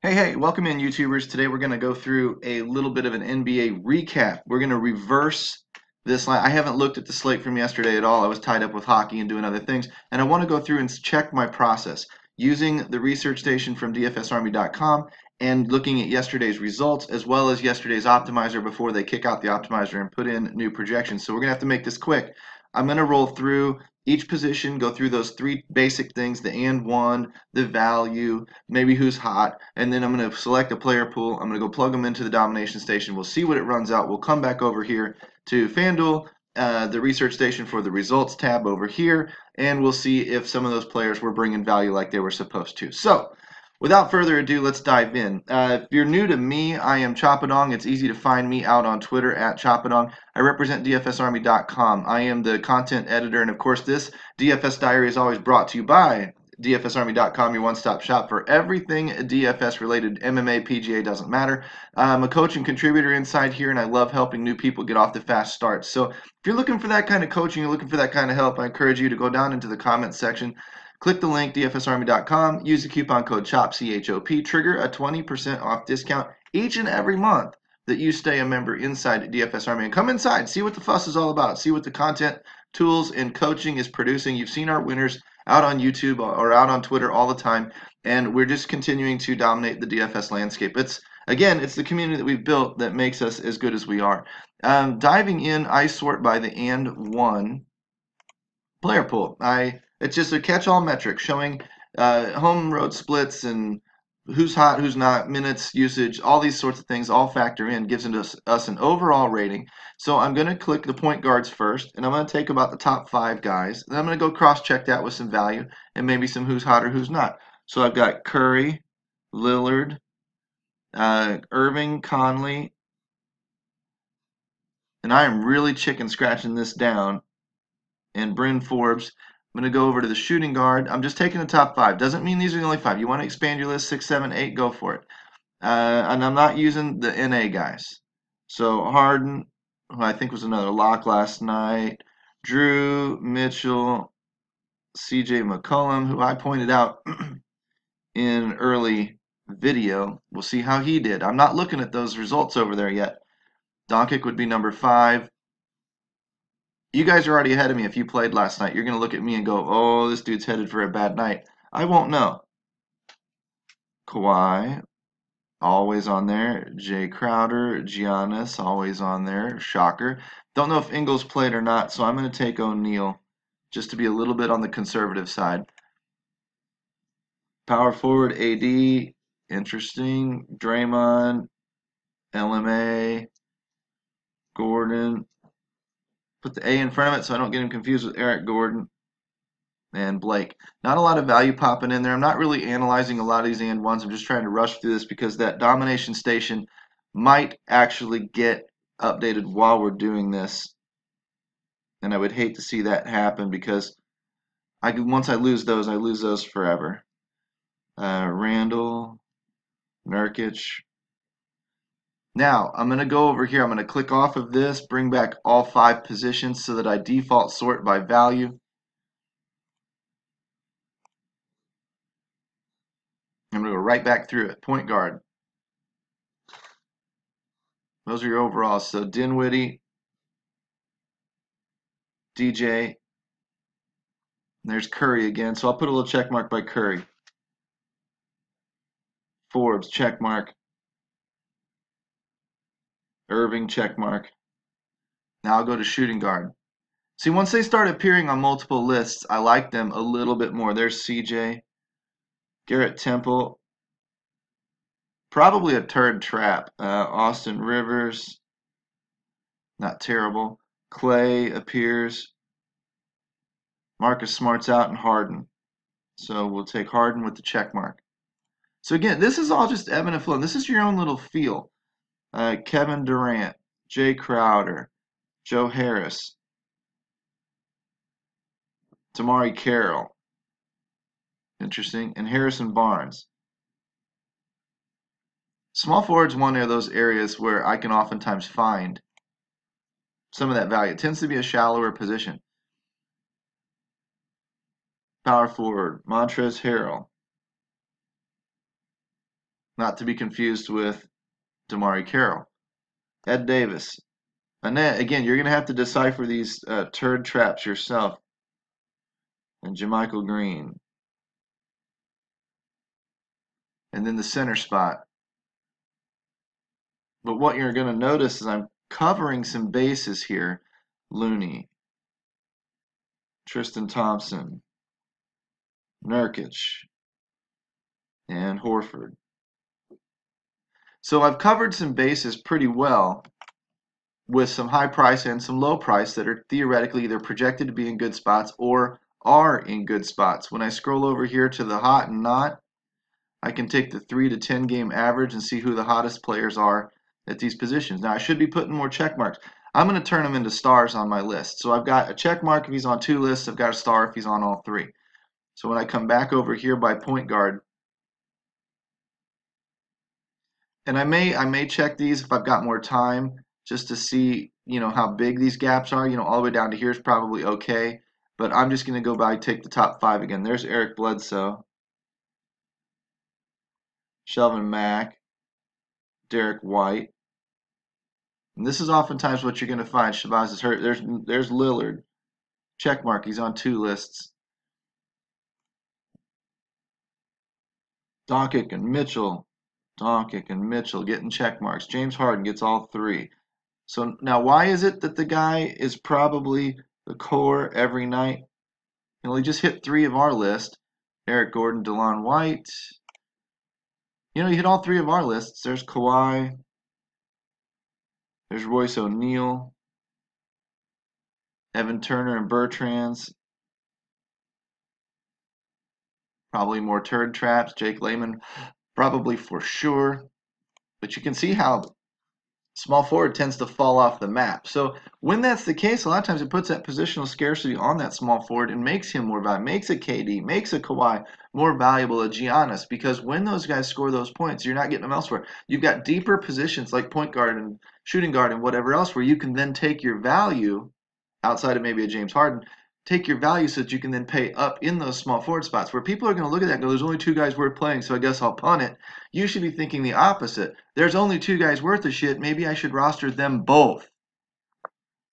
Hey, welcome in YouTubers. Today we're going to go through a little bit of an NBA recap. We're going to reverse this line. I haven't looked at the slate from yesterday at all. I was tied up with hockey and doing other things. And I want to go through and check my process using the research station from dfsarmy.com and looking at yesterday's results as well as yesterday's optimizer before they kick out the optimizer and put in new projections. So we're going to have to make this quick. I'm going to roll through each position, go through those three basic things, the and one, the value, maybe who's hot, and then I'm going to select a player pool. I'm going to go plug them into the domination station. We'll see what it runs out. We'll come back over here to FanDuel, the research station for the results tab over here, and we'll see if some of those players were bringing value like they were supposed to. So without further ado, let's dive in. If you're new to me, I am Choppadong. It's easy to find me out on Twitter at Choppadong. I represent DFSArmy.com. I am the content editor, and of course, this DFS diary is always brought to you by DFSArmy.com, your one-stop shop for everything DFS related. MMA, PGA, doesn't matter. I'm a coach and contributor inside here, and I love helping new people get off the fast start. So if you're looking for that kind of coaching, you're looking for that kind of help, I encourage you to go down into the comments section. Click the link, dfsarmy.com, use the coupon code CHOP, C-H-O-P, trigger a 20% off discount each and every month that you stay a member inside DFS Army. And come inside, see what the fuss is all about, see what the content, tools, and coaching is producing. You've seen our winners out on YouTube or out on Twitter all the time, and we're just continuing to dominate the DFS landscape. It's the community that we've built that makes us as good as we are. Diving in, I sort by the and one player pool. It's just a catch-all metric showing home road splits and who's hot, who's not, minutes, usage, all these sorts of things all factor in, gives us an overall rating. So I'm going to click the point guards first, and I'm going to take about the top 5 guys, and I'm going to go cross-check that with some value and maybe some who's hot or who's not. So I've got Curry, Lillard, Irving, Conley, and I am really chicken scratching this down, and Bryn Forbes. I'm going to go over to the shooting guard. I'm just taking the top 5. Doesn't mean these are the only 5. You want to expand your list, 6, 7, 8, go for it. And I'm not using the NA guys. So Harden, who I think was another lock last night, Drew, Mitchell, CJ McCollum, who I pointed out in early video. We'll see how he did. I'm not looking at those results over there yet. Doncic would be number 5. You guys are already ahead of me. If you played last night, you're going to look at me and go, oh, this dude's headed for a bad night. I won't know. Kawhi, always on there. Jay Crowder, Giannis, always on there. Shocker. Don't know if Ingles played or not, so I'm going to take O'Neal just to be a little bit on the conservative side. Power forward, AD, interesting. Draymond, LMA, Gordon. Put the A in front of it so I don't get him confused with Eric Gordon and Blake. Not a lot of value popping in there. I'm not really analyzing a lot of these and ones. I'm just trying to rush through this because that domination station might actually get updated while we're doing this. And I would hate to see that happen because once I lose those forever. Randall, Nurkic. Now, I'm going to go over here. I'm going to click off of this, bring back all 5 positions so that I default sort by value. I'm going to go right back through it. Point guard. Those are your overalls. So Dinwiddie, DJ. There's Curry again. So I'll put a little check mark by Curry. Forbes, check mark. Irving, check mark. Now I'll go to shooting guard. See, once they start appearing on multiple lists, I like them a little bit more. There's CJ, Garrett Temple, probably a turd trap. Austin Rivers, not terrible. Clay appears. Marcus Smart's out, and Harden. So we'll take Harden with the check mark. So again, this is all just ebb and flow. This is your own little feel. Kevin Durant, Jay Crowder, Joe Harris, Tamari Carroll. Interesting. And Harrison Barnes. Small forward's one of those areas where I can oftentimes find some of that value. It tends to be a shallower position. Power forward, Montrezl Harrell. not to be confused with Damari Carroll. Ed Davis. Annette, again, you're going to have to decipher these turd traps yourself. And Jermichael Green. And then the center spot. But what you're going to notice is I'm covering some bases here. Looney, Tristan Thompson, Nurkic, and Horford. So I've covered some bases pretty well with some high price and some low price that are theoretically either projected to be in good spots or are in good spots. When I scroll over here to the hot and not, I can take the 3 to 10 game average and see who the hottest players are at these positions. Now I should be putting more check marks. I'm going to turn them into stars on my list. So I've got a check mark if he's on 2 lists. I've got a star if he's on all 3. So when I come back over here by point guard, and I may check these if I've got more time just to see, how big these gaps are. All the way down to here is probably okay. But I'm just going to go by take the top 5 again. There's Eric Bledsoe, Shelvin Mack, Derek White. And this is oftentimes what you're going to find. Shabazz is hurt. There's Lillard. Check mark. He's on 2 lists. Doncic and Mitchell. Doncic and Mitchell getting check marks. James Harden gets all 3. So now why is it that the guy is probably the core every night? He just hit 3 of our list. Eric Gordon, DeLon White. He hit all 3 of our lists. There's Kawhi. There's Royce O'Neal. Evan Turner and Bertrands. Probably more turd traps. Jake Layman, probably for sure. But you can see how small forward tends to fall off the map. So when that's the case, a lot of times it puts that positional scarcity on that small forward and makes him more valuable, makes a KD, makes a Kawhi more valuable, a Giannis, because when those guys score those points, you're not getting them elsewhere. You've got deeper positions like point guard and shooting guard and whatever else where you can then take your value outside of maybe a James Harden, take your value so that you can then pay up in those small forward spots where people are going to look at that and go, there's only 2 guys worth playing, so I guess I'll punt it. You should be thinking the opposite. There's only 2 guys worth of shit. Maybe I should roster them both.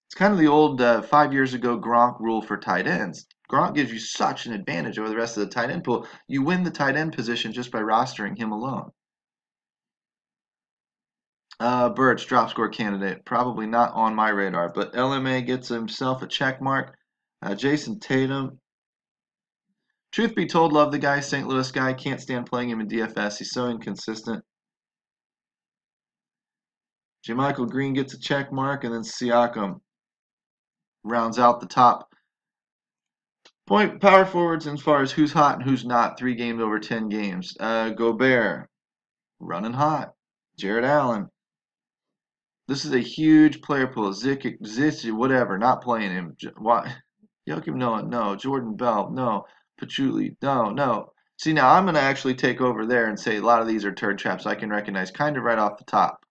It's kind of the old 5 years ago Gronk rule for tight ends. Gronk gives you such an advantage over the rest of the tight end pool. You win the tight end position just by rostering him alone. Birch, drop score candidate. Probably not on my radar, but LMA gets himself a check mark. Jason Tatum. Truth be told, love the guy, St. Louis guy. Can't stand playing him in DFS. He's so inconsistent. Jermichael Green gets a check mark, and then Siakam rounds out the top power forwards as far as who's hot and who's not. 3 games over 10 games. Gobert, running hot. Jared Allen. This is a huge player pool. Zic, whatever, not playing him. Why? Joakim Noah, no. Jordan Bell, no. Patchouli, no. See, now I'm going to actually take over there and say a lot of these are turd traps I can recognize kind of right off the top.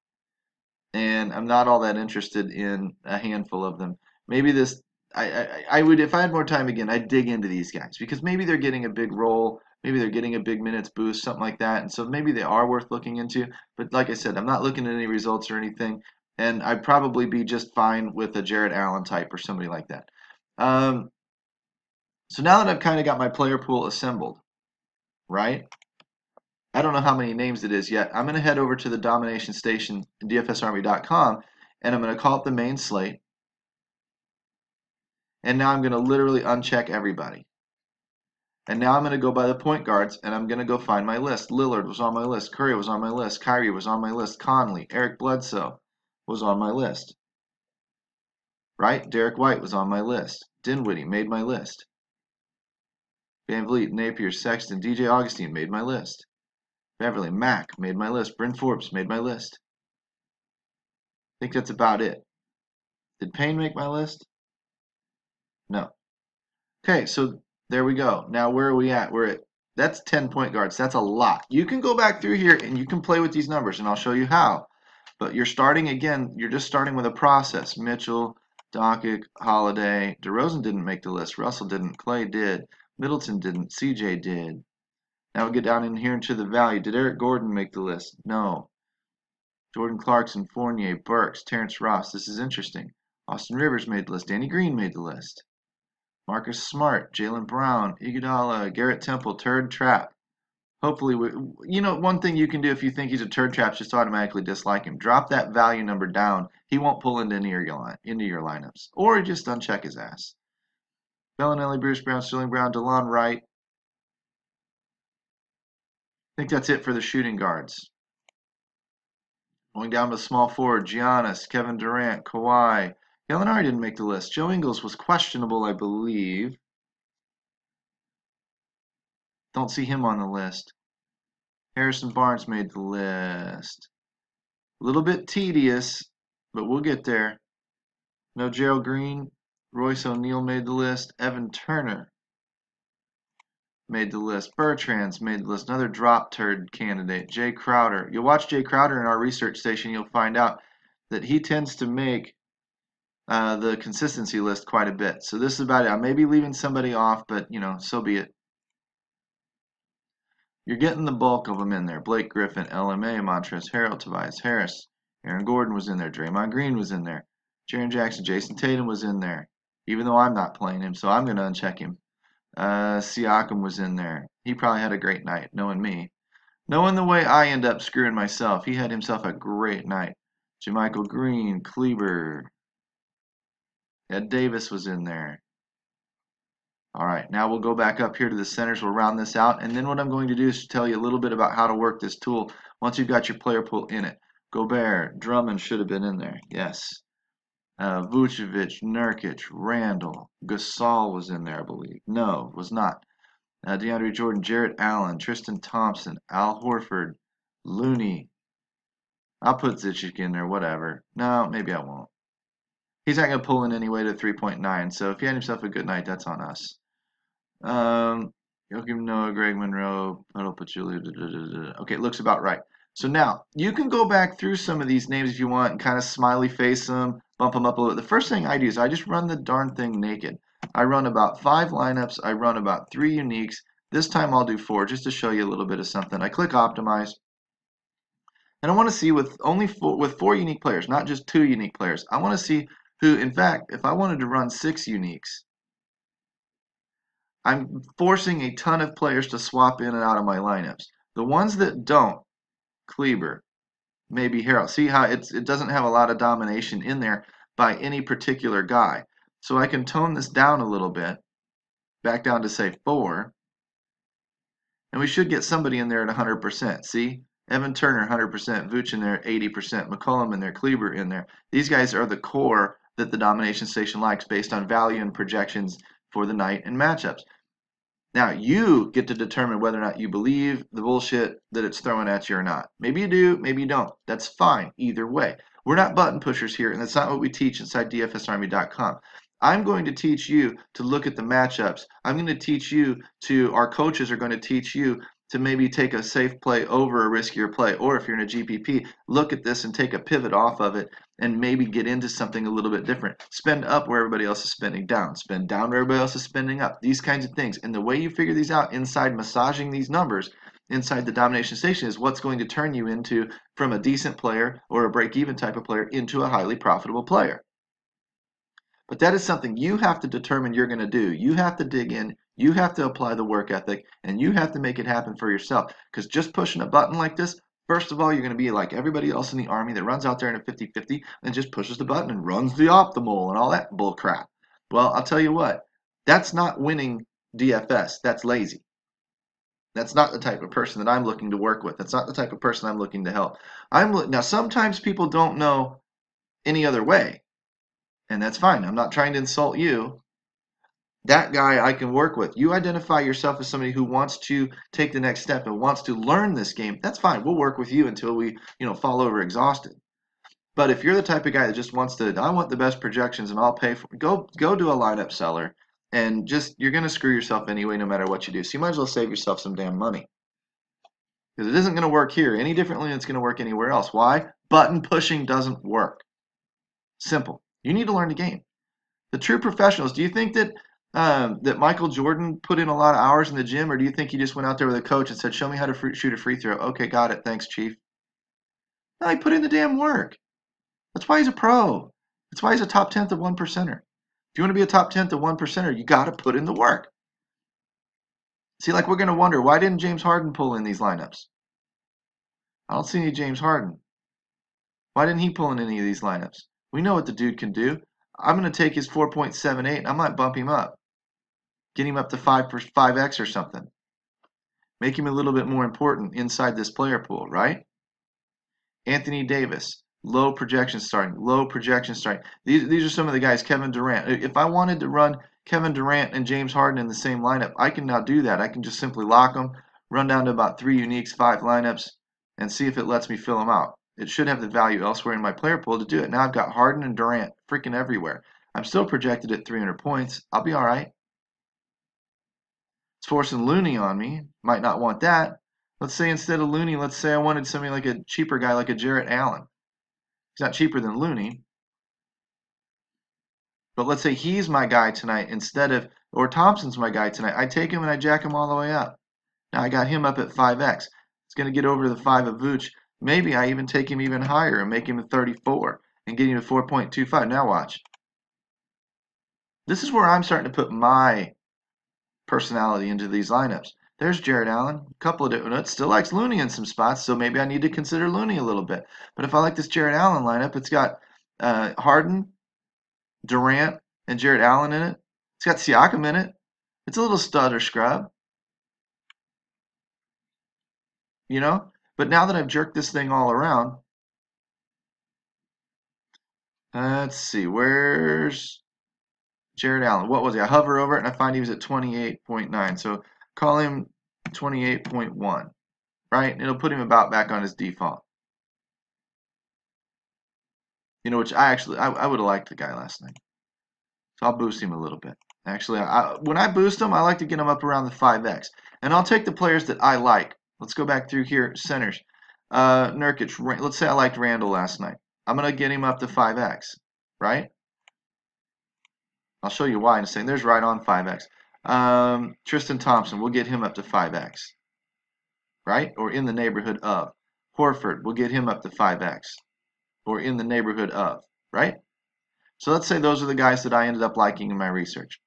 And I'm not all that interested in a handful of them. Maybe this, I would, if I had more time again, I'd dig into these guys because maybe they're getting a big role. Maybe they're getting a big minutes boost, something like that. And so maybe they are worth looking into. But like I said, I'm not looking at any results or anything. And I'd probably be just fine with a Jared Allen type or somebody like that. So now that I've kind of got my player pool assembled, right? I don't know how many names it is yet. I'm going to head over to the domination station, dfsarmy.com, and I'm going to call it the main slate. And now I'm going to literally uncheck everybody. And now I'm going to go by the point guards, and I'm going to go find my list. Lillard was on my list. Curry was on my list. Kyrie was on my list. Conley, Eric Bledsoe was on my list. Right? Derek White was on my list. Dinwiddie made my list. Van Vliet, Napier, Sexton, DJ Augustine made my list. Beverly, Mack made my list. Bryn Forbes made my list. I think that's about it. Did Payne make my list? No. Okay, so there we go. Now where are we at? That's 10 point guards. That's a lot. You can go back through here and you can play with these numbers, and I'll show you how. But you're starting again. You're just starting with a process. Mitchell, Doncic, Holiday. DeRozan didn't make the list. Russell didn't. Clay did. Middleton didn't. CJ did. Now we get down in here into the value. Did Eric Gordon make the list? No. Jordan Clarkson, Fournier, Burks, Terrence Ross. This is interesting. Austin Rivers made the list. Danny Green made the list. Marcus Smart, Jaylen Brown, Iguodala, Garrett Temple, Turd Trap. Hopefully, one thing you can do if you think he's a turd trap is just automatically dislike him. Drop that value number down. He won't pull into your lineups. Or just uncheck his ass. Bellinelli, Bruce Brown, Sterling Brown, DeLon Wright. I think that's it for the shooting guards. Going down to the small forward, Giannis, Kevin Durant, Kawhi. Gallinari didn't make the list. Joe Ingles was questionable, I believe. Don't see him on the list. Harrison Barnes made the list. A little bit tedious, but we'll get there. No Gerald Green. Royce O'Neal made the list. Evan Turner made the list. Bertrand's made the list. Another drop turd candidate. Jay Crowder. You'll watch Jay Crowder in our research station. You'll find out that he tends to make the consistency list quite a bit. So this is about it. I may be leaving somebody off, but, so be it. You're getting the bulk of them in there. Blake Griffin, LMA, Montrezl Harrell, Tobias Harris. Aaron Gordon was in there. Draymond Green was in there. Jaren Jackson, Jason Tatum was in there. Even though I'm not playing him, so I'm going to uncheck him. Siakam was in there. He probably had a great night, knowing me. Knowing the way I end up screwing myself, he had himself a great night. JaMychal Green, Kleber. Ed Davis was in there. All right, now we'll go back up here to the centers. We'll round this out. And then what I'm going to do is tell you a little bit about how to work this tool once you've got your player pool in it. Gobert, Drummond should have been in there. Yes. Vucevic, Nurkic, Randall, Gasol was in there, I believe. No, was not. DeAndre Jordan, Jarrett Allen, Tristan Thompson, Al Horford, Looney. I'll put Zizic in there, whatever. No, maybe I won't. He's not going to pull in anyway to 3.9, so if he had himself a good night, that's on us. Joakim Noah, Greg Monroe, Puddle Patchouli. Okay, looks about right. So now, you can go back through some of these names if you want and kind of smiley face them, bump them up a little bit. The first thing I do is I just run the darn thing naked. I run about 5 lineups. I run about 3 uniques. This time I'll do 4 just to show you a little bit of something. I click Optimize. And I want to see with 4 unique players, not just 2 unique players. I want to see who, in fact, if I wanted to run 6 uniques, I'm forcing a ton of players to swap in and out of my lineups. The ones that don't, Kleber, maybe Harrell. See how it doesn't have a lot of domination in there by any particular guy. So I can tone this down a little bit, back down to say 4, and we should get somebody in there at 100%. See? Evan Turner, 100%, Vooch in there, 80%, McCollum in there, Kleber in there. These guys are the core that the domination station likes based on value and projections for the night and matchups. Now, you get to determine whether or not you believe the bullshit that it's throwing at you or not. Maybe you do, maybe you don't. That's fine, either way. We're not button pushers here, and that's not what we teach inside DFSArmy.com. I'm going to teach you to look at the matchups. I'm going to teach you our coaches are going to teach you to maybe take a safe play over a riskier play. Or if you're in a GPP, look at this and take a pivot off of it and maybe get into something a little bit different. Spend up where everybody else is spending down. Spend down where everybody else is spending up. These kinds of things. And the way you figure these out inside massaging these numbers inside the domination station is what's going to turn you into from a decent player or a break-even type of player into a highly profitable player. But that is something you have to determine you're going to do. You have to dig in. You have to apply the work ethic, and you have to make it happen for yourself. Because just pushing a button like this, first of all, you're going to be like everybody else in the Army that runs out there in a 50-50 and just pushes the button and runs the optimal and all that bull crap. Well, I'll tell you what. That's not winning DFS. That's lazy. That's not the type of person that I'm looking to work with. That's not the type of person I'm looking to help. Now, sometimes people don't know any other way. And that's fine. I'm not trying to insult you. That guy I can work with. You identify yourself as somebody who wants to take the next step and wants to learn this game. That's fine. We'll work with you until we, fall over exhausted. But if you're the type of guy that just wants to, I want the best projections and I'll pay for it, go do a lineup seller and you're going to screw yourself anyway no matter what you do. So you might as well save yourself some damn money. Because it isn't going to work here any differently than it's going to work anywhere else. Why? Button pushing doesn't work. Simple. You need to learn the game. The true professionals, do you think that that Michael Jordan put in a lot of hours in the gym, or do you think he just went out there with a coach and said, "Show me how to shoot a free throw"? Okay, got it. Thanks, Chief. No, he put in the damn work. That's why he's a pro. That's why he's a top 10th of 1%er. If you want to be a top 10th of 1%er, you got to put in the work. See, like we're going to wonder, why didn't James Harden pull in these lineups? I don't see any James Harden. Why didn't he pull in any of these lineups? We know what the dude can do. I'm going to take his 4.78 and I might bump him up. Get him up to 5x or something. Make him a little bit more important inside this player pool, right? Anthony Davis, low projection starting, low projection starting. These are some of the guys. Kevin Durant. If I wanted to run Kevin Durant and James Harden in the same lineup, I can now do that. I can just simply lock them, run down to about 3 uniques, 5 lineups, and see if it lets me fill them out. It should have the value elsewhere in my player pool to do it. Now I've got Harden and Durant freaking everywhere. I'm still projected at 300 points. I'll be all right. It's forcing Looney on me. Might not want that. Let's say instead of Looney, let's say I wanted somebody like a cheaper guy like a Jarrett Allen. He's not cheaper than Looney. But let's say he's my guy tonight instead of, or Thompson's my guy tonight. I take him and I jack him all the way up. Now I got him up at 5x. It's going to get over the 5 of Vooch. Maybe I even take him even higher and make him a 34 and get him to 4.25. Now watch. This is where I'm starting to put my personality into these lineups. There's Jarrett Allen, a couple of different. It still likes Looney in some spots, so maybe I need to consider Looney a little bit. But if I like this Jarrett Allen lineup, it's got Harden, Durant, and Jarrett Allen in it. It's got Siakam in it. It's a little stud or scrub, you know. But now that I've jerked this thing all around, let's see, where's Jarrett Allen? What was he? I hover over it and I find he was at 28.9. So call him 28.1, right? And it'll put him about back on his default. You know, which I would have liked the guy last night. So I'll boost him a little bit. Actually, when I boost him, I like to get him up around the 5x. And I'll take the players that I like. Let's go back through here. Centers. Nurkic. Let's say I liked Randall last night. I'm going to get him up to 5x, right? I'll show you why in a second. There's right on 5x. Tristan Thompson, we'll get him up to 5x, right? Or in the neighborhood of. Horford, we'll get him up to 5x, or in the neighborhood of, right? So let's say those are the guys that I ended up liking in my research.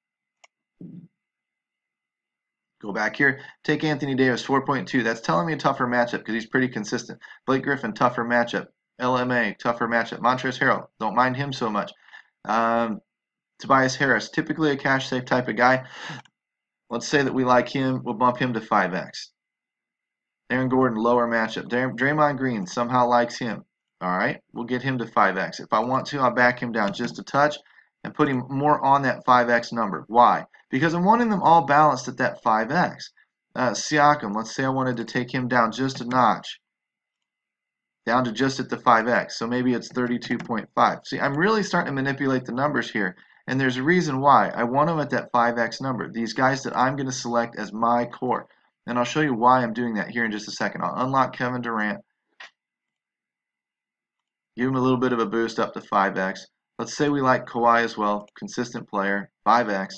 Go back here. Take Anthony Davis, 4.2. That's telling me a tougher matchup because he's pretty consistent. Blake Griffin, tougher matchup. LMA, tougher matchup. Montrezl Harrell, don't mind him so much. Tobias Harris, typically a cash safe type of guy. Let's say that we like him. We'll bump him to 5x. Aaron Gordon, lower matchup. Draymond Green somehow likes him. All right, we'll get him to 5x. If I want to, I'll back him down just a touch and put him more on that 5x number. Why? Because I'm wanting them all balanced at that 5x. Siakam, let's say I wanted to take him down just a notch, down to just at the 5x. So maybe it's 32.5. See, I'm really starting to manipulate the numbers here. And there's a reason why. I want them at that 5x number. These guys that I'm going to select as my core. And I'll show you why I'm doing that here in just a second. I'll unlock Kevin Durant. Give him a little bit of a boost up to 5x. Let's say we like Kawhi as well. Consistent player. 5x.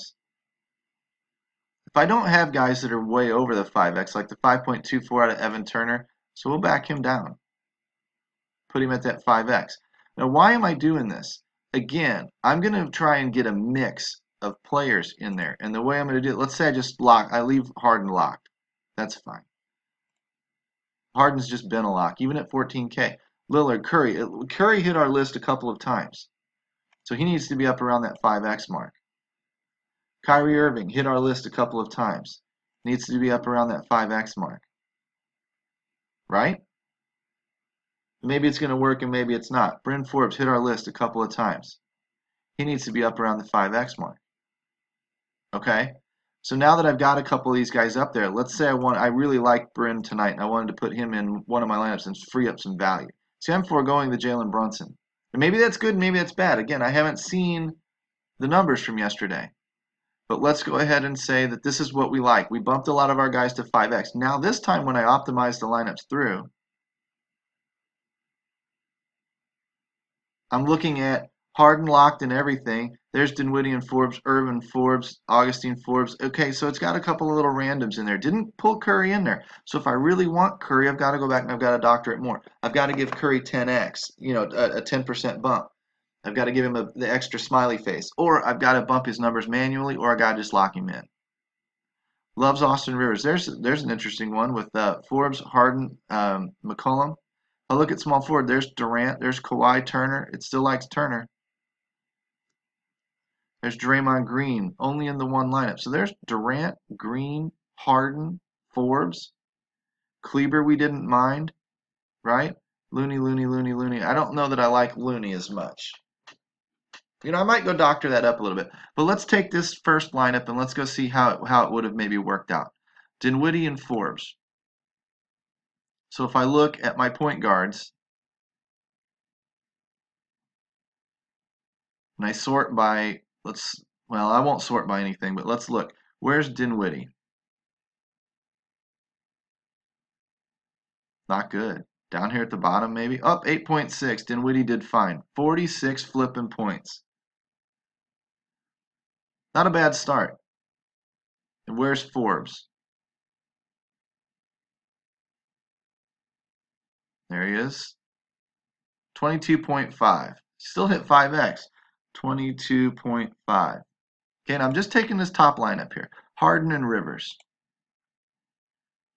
If I don't have guys that are way over the 5x, like the 5.24 out of Evan Turner, so we'll back him down. Put him at that 5x. Now, why am I doing this? Again, I'm going to try and get a mix of players in there. And the way I'm going to do it, let's say I leave Harden locked. That's fine. Harden's just been a lock, even at 14K. Lillard, Curry hit our list a couple of times. So he needs to be up around that 5x mark. Kyrie Irving hit our list a couple of times. Needs to be up around that 5x mark. Right? Maybe it's going to work and maybe it's not. Bryn Forbes hit our list a couple of times. He needs to be up around the 5x mark. Okay? So now that I've got a couple of these guys up there, let's say I really like Bryn tonight and I wanted to put him in one of my lineups and free up some value. See, I'm foregoing the Jalen Brunson. And maybe that's good, maybe that's bad. Again, I haven't seen the numbers from yesterday. But let's go ahead and say that this is what we like. We bumped a lot of our guys to 5x. Now this time when I optimize the lineups through, I'm looking at Harden locked in everything. There's Dinwiddie and Forbes, Irvin Forbes, Augustine Forbes. Okay, so it's got a couple of little randoms in there. Didn't pull Curry in there. So if I really want Curry, I've got to go back and I've got to doctor it more. I've got to give Curry 10x, a 10% bump. I've got to give him the extra smiley face. Or I've got to bump his numbers manually, or I got to just lock him in. Loves Austin Rivers. There's an interesting one with Forbes, Harden, McCollum. I look at small forward. There's Durant. There's Kawhi Turner. It still likes Turner. There's Draymond Green, only in the one lineup. So there's Durant, Green, Harden, Forbes, Kleber we didn't mind, right? Looney. I don't know that I like Looney as much. I might go doctor that up a little bit. But let's take this first lineup and let's go see how it would have maybe worked out. Dinwiddie and Forbes. So if I look at my point guards, and I sort by, I won't sort by anything, but let's look. Where's Dinwiddie? Not good. Down here at the bottom, maybe. Up 8.6. Dinwiddie did fine. 46 flipping points. Not a bad start. And where's Forbes? There he is. 22.5. Still hit 5x. 22.5. Okay, and I'm just taking this top line up here. Harden and Rivers.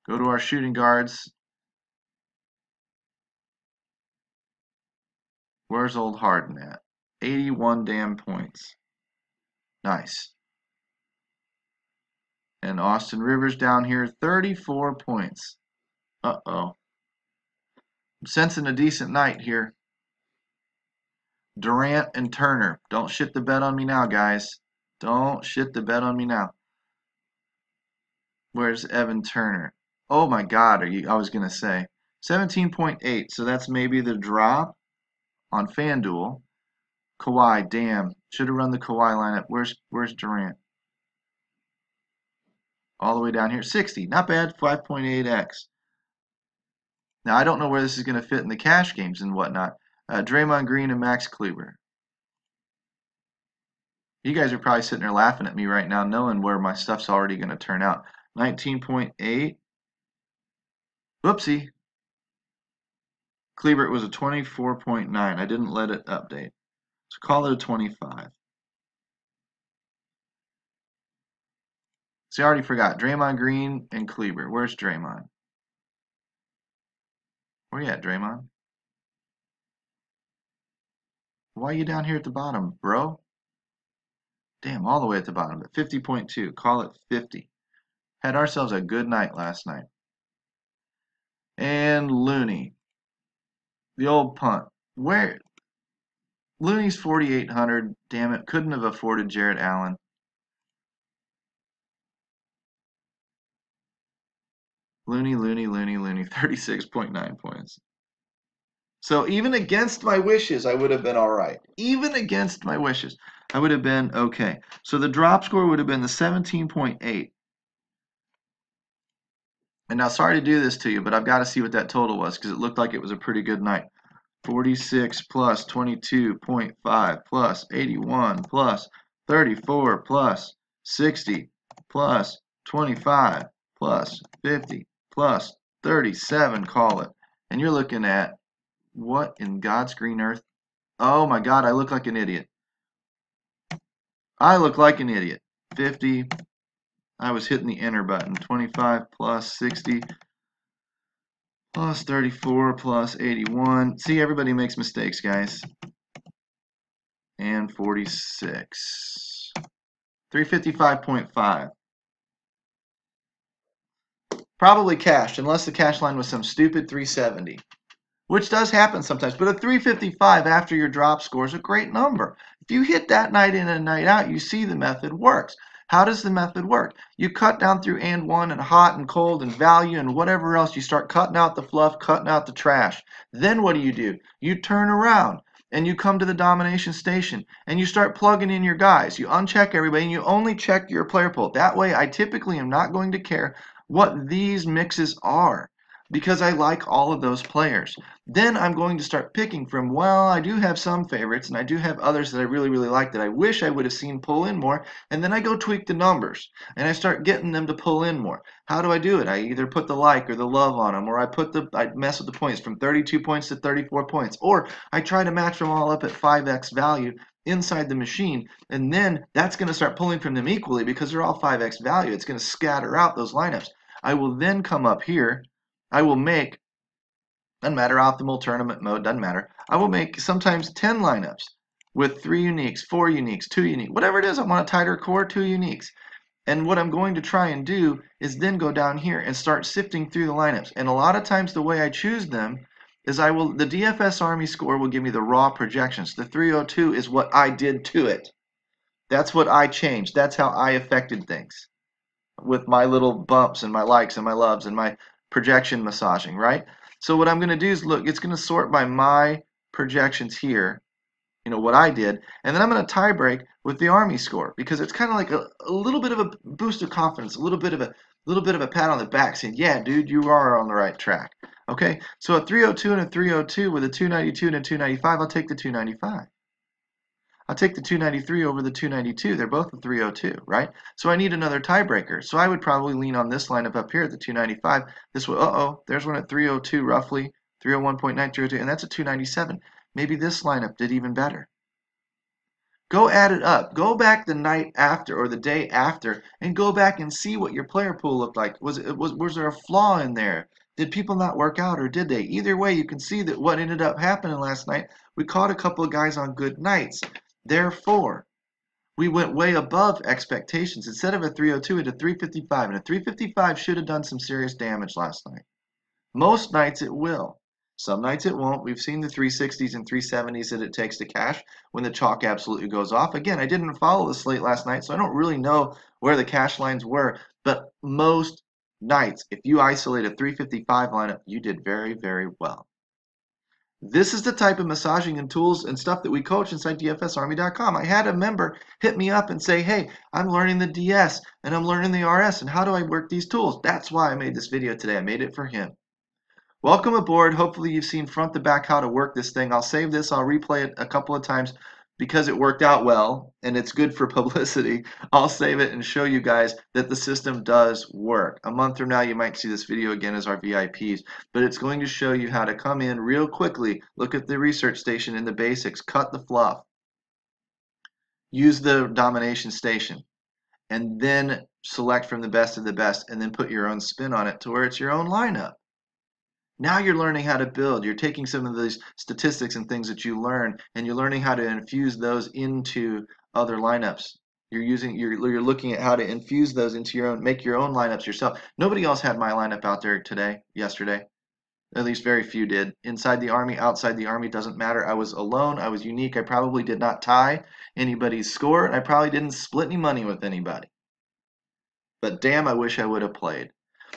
Go to our shooting guards. Where's old Harden at? 81 damn points. Nice. And Austin Rivers down here, 34 points. Uh-oh. I'm sensing a decent night here. Durant and Turner. Don't shit the bed on me now, guys. Don't shit the bed on me now. Where's Evan Turner? Oh my God, I was going to say. 17.8, so that's maybe the drop on FanDuel. Kawhi, damn. Should have run the Kawhi lineup. Where's Durant? All the way down here. 60. Not bad. 5.8x. Now, I don't know where this is going to fit in the cash games and whatnot. Draymond Green and Max Kleber. You guys are probably sitting there laughing at me right now, knowing where my stuff's already going to turn out. 19.8. Whoopsie. Kleber, it was a 24.9. I didn't let it update. So call it a 25. See, I already forgot. Draymond Green and Kleber. Where's Draymond? Where you at, Draymond? Why are you down here at the bottom, bro? Damn, all the way at the bottom. But 50.2. Call it 50. Had ourselves a good night last night. And Looney. The old punt. Where? Looney's 4,800. Damn it. Couldn't have afforded Jarrett Allen. Looney. 36.9 points. So even against my wishes, I would have been all right. Even against my wishes, I would have been okay. So the drop score would have been the 17.8. And now, sorry to do this to you, but I've got to see what that total was because it looked like it was a pretty good night. 46 plus 22.5 plus 81 plus 34 plus 60 plus 25 plus 50 plus 37, call it. And you're looking at what in God's green earth? Oh my God, I look like an idiot. I look like an idiot. 50. I was hitting the enter button. 25 plus 60 plus 34 plus 81. See, everybody makes mistakes, guys. And 46. 355.5. Probably cashed, unless the cash line was some stupid 370. Which does happen sometimes. But a 355 after your drop score is a great number. If you hit that night in and night out, you see the method works. How does the method work? You cut down through and one and hot and cold and value and whatever else. You start cutting out the fluff, cutting out the trash. Then what do? You turn around and you come to the domination station and you start plugging in your guys. You uncheck everybody and you only check your player pool. That way, I typically am not going to care what these mixes are. because I like all of those players. Then I'm going to start picking from, well, I do have some favorites and I do have others that I really, really like that I wish I would have seen pull in more. And then I go tweak the numbers and I start getting them to pull in more. How do I do it? I either put the like or the love on them, or I mess with the points from 32 points to 34 points, or I try to match them all up at 5x value inside the machine, and then that's going to start pulling from them equally because they're all 5x value. It's going to scatter out those lineups. I will then come up here. I will make, doesn't matter, optimal tournament mode, doesn't matter. I will make sometimes 10 lineups with 3 uniques, 4 uniques, 2 uniques, whatever it is. I want a tighter core, 2 uniques. And what I'm going to try and do is then go down here and start sifting through the lineups. And a lot of times the way I choose them is the DFS Army score will give me the raw projections. The 302 is what I did to it. That's what I changed. That's how I affected things with my little bumps and my likes and my loves and my projection massaging, right? So what I'm going to do is look, it's going to sort by my projections here, what I did, and then I'm going to tie break with the Army score because it's kind of like a little bit of a boost of confidence, a little bit of a pat on the back saying, yeah, dude, you are on the right track. Okay, so a 302 and a 302 with a 292 and a 295, I'll take the 295. I'll take the 293 over the 292. They're both a 302, right? So I need another tiebreaker. So I would probably lean on this lineup up here at the 295. This one, there's one at 302 roughly, 301.9, 302, and that's a 297. Maybe this lineup did even better. Go add it up. Go back the night after or the day after and go back and see what your player pool looked like. Was there a flaw in there? Did people not work out or did they? Either way, you can see that what ended up happening last night, we caught a couple of guys on good nights. Therefore, we went way above expectations. Instead of a 302, into 355. And a 355 should have done some serious damage last night. Most nights it will. Some nights it won't. We've seen the 360s and 370s that it takes to cash when the chalk absolutely goes off. Again, I didn't follow the slate last night, so I don't really know where the cash lines were. But most nights, if you isolate a 355 lineup, you did very, very well. This is the type of massaging and tools and stuff that we coach inside DFSArmy.com. I had a member hit me up and say, hey, I'm learning the DS and I'm learning the RS, and how do I work these tools? That's why I made this video today. I made it for him. Welcome aboard. Hopefully you've seen front to back how to work this thing. I'll save this. I'll replay it a couple of times because it worked out well and it's good for publicity. I'll save it and show you guys that the system does work. A month from now, you might see this video again as our VIPs, but it's going to show you how to come in real quickly, look at the research station and the basics, cut the fluff, use the domination station, and then select from the best of the best and then put your own spin on it to where it's your own lineup. Now you're learning how to build. You're taking some of these statistics and things that you learn, and you're learning how to infuse those into other lineups. You're looking at how to infuse those into your own, make your own lineups yourself. Nobody else had my lineup out there yesterday. At least very few did. Inside the Army, outside the Army, doesn't matter. I was alone. I was unique. I probably did not tie anybody's score, and I probably didn't split any money with anybody. But damn, I wish I would have played.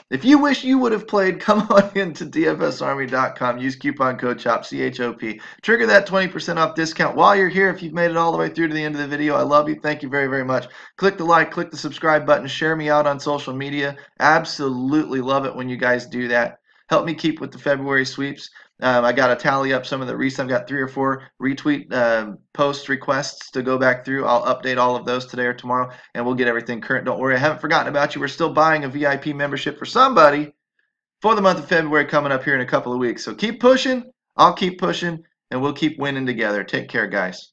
If you wish you would have played, come on into DFSArmy.com. Use coupon code CHOP, C-H-O-P. Trigger that 20% off discount while you're here. If you've made it all the way through to the end of the video, I love you. Thank you very, very much. Click the like, click the subscribe button, share me out on social media. Absolutely love it when you guys do that. Help me keep with the February sweeps. I got to tally up some of the recent. I've got 3 or 4 retweet post requests to go back through. I'll update all of those today or tomorrow, and we'll get everything current. Don't worry, I haven't forgotten about you. We're still buying a VIP membership for somebody for the month of February coming up here in a couple of weeks. So keep pushing. I'll keep pushing, and we'll keep winning together. Take care, guys.